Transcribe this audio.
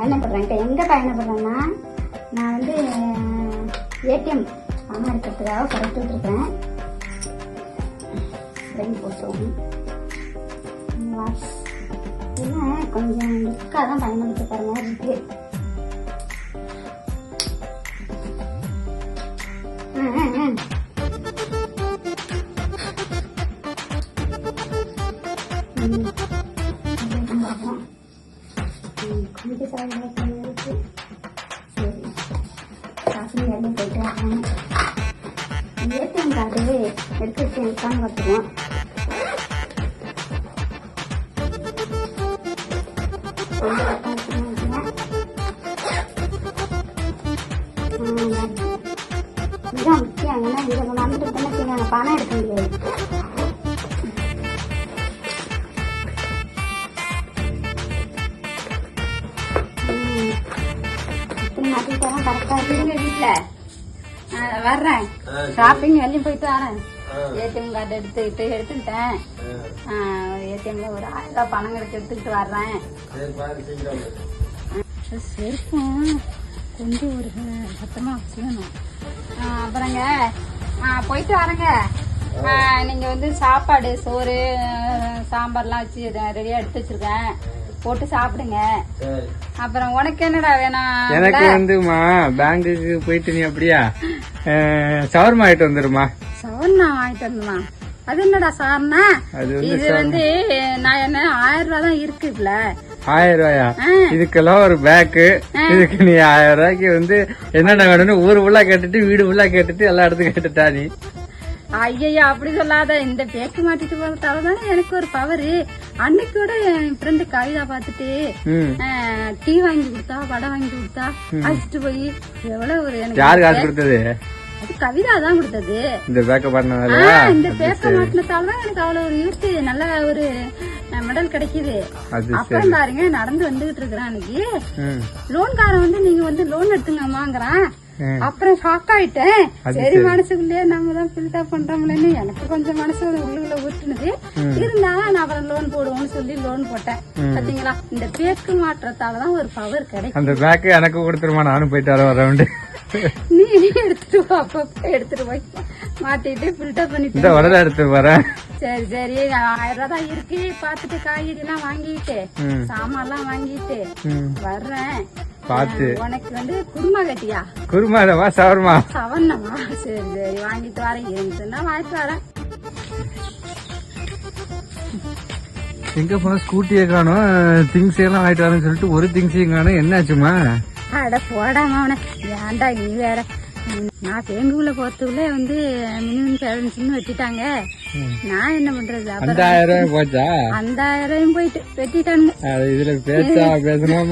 பயணப்படுறேன். இப்போ எங்கே பயணப்படுறேன்னா நான் வந்து ஏடிஎம் பணம் எடுக்கிறதுக்காக குறைச்சிட்டு இருக்கேன். ரெண்டு போட்டோம் கொஞ்சம் லுக்காக தான் பயணப்படுத்த போகிற மாதிரி இருக்கு. கொஞ்சம் சரி காசு போயிட்டு வராங்க. ஏடிஎம் கார்டு எடுத்துட்டு இருக்கான்னு பார்த்துருவோம். மிக முக்கியம். ஏன்னா இதை வந்துட்டு பண்ண பணம் எடுக்க முடியாது. மாட்டிட்டாலும் கரெக்டா இருக்குங்க. வீட்டுல வர்றேன், ஷாப்பிங் வெளியும் போயிட்டு வரேன். ஏடிஎம் கார்டு எடுத்துக்கிட்டேன். ஏடிஎம்ல ஒரு 1000 ரூபாய் பணம் கிடைச்சி எடுத்துக்கிட்டு வர்றேன். செருப்பும் கொஞ்சம் ஒரு சத்தமா வச்சுக்கணும். அப்புறங்க போயிட்டு வரேங்க. நீங்க வந்து சாப்பாடு சோறு சாம்பார்லாம் வச்சு ரெடியா எடுத்து வச்சிருக்கேன், போட்டு சாப்பிடுங்க. அப்புறம் உனக்கு என்னடா வேணும்? எனக்கு வந்துமா பேங்குக்கு போயிட்டு நீ அப்படியா சவர்மா ஆயிட்டு வந்துருமா. சவர்மா ஆயிட்டு வந்துமா? அது என்னடா சார்னா? இது வந்து நான் என்ன 1000 ரூபாய் தான் இருக்குல்ல. 1000 ரூபாயா? இதுக்கெல்லாம் ஒரு பேக்கு. இதுக்கு நீ 1000 ரூபாய்க்கு வந்து என்னென்ன வேணும்னு ஊரு ஃபுல்லா கேட்டுட்டு வீடு ஃபுல்லா கேட்டுட்டு எல்லா இடத்துக்கும் கேட்டுட்டா நீ. ஐயா அப்படி சொல்லாத. இந்த பேக்கு மாட்டிட்டு போறதாலதானே எனக்கு ஒரு பவரு. அன்னைக்கு கூட என் ஃப்ரெண்டு கவிதா பாத்துட்டு டீ வாங்கி கொடுத்தா, வடை வாங்கி கொடுத்தா, அழைச்சிட்டு போய் எவ்வளவு ஒரு எனக்கு. யாரு காசு கொடுத்தது? அது கவிதா தான் கொடுத்தது. இந்த பேக்க மாட்டினதால? இந்த பேக்க மாட்டினதாலதான் எனக்கு அவ்வளவு ஒரு ஈர்த்து நல்ல ஒரு மெடல் கிடைக்குது. அப்புறம் பாருங்க நடந்து வந்துகிட்டு இருக்கிறேன். அன்னைக்கு லோன்காரன் வந்து நீங்க வந்து லோன் எடுத்துங்கம்மாங்கிறான். அப்புறம் ஷாக் ஆயிட்டேன். சரி மனசுக்குள்ளே நம்ம தான் ஃபில்டர் பண்றோம்லன்னு எனக்கு கொஞ்சம் மனசு உள்ளுக்குள்ள ஊட்டுனது. இருந்தாலும் நான் அப்புறம் லோன் போடுவோம்னு சொல்லி லோன் போட்டேன். பாத்தீங்களா, இந்த பேக்கு மாற்றத்தாலதான் ஒரு பவர் கிடைக்கும். அந்த பேக்கு எனக்கு கொடுத்துருமா, நானும் போயிட்டு வரேன். நீ எடுத்துட்டு போ, அப்பப்ப எடுத்துட்டு போய் மாட்டிட்டு ஃபில்டர் பண்ணிட்டு எடுத்து வரேன். சரி 1000 ரூபாய் தான் இருக்கு. பாத்துட்டு காய்கறி எல்லாம் வாங்கிட்டு சாமான் எல்லாம் வாங்கிட்டு வர்றேன். பாத்து உனக்கு வந்து குருமா கட்டியா? குருமாவா சவர்மா? சவர்ணமா? சரி வாங்கிட்டு வரேன். இருந்துச்சுன்னா வாங்கிட்டு வரேன். எங்க போன ஸ்கூட்டியை காணும், திங்ஸ் எல்லாம் வாங்கிட்டு வரேன்னு சொல்லிட்டு ஒரு திங்ஸையும் காணும். என்னாச்சுமா? அட போடாம அவனை ஏன்டா நீ வேற. நான் தேங்குள்ள போறதுக்குள்ள வந்து மினிமம் பேலன்ஸ்னு வெட்டிட்டாங்க. நான் என்ன பண்றது? 5000 போச்சா? 5000 போயிட்டு வெட்டிட்டானுங்க. இதுல பேசணுமா?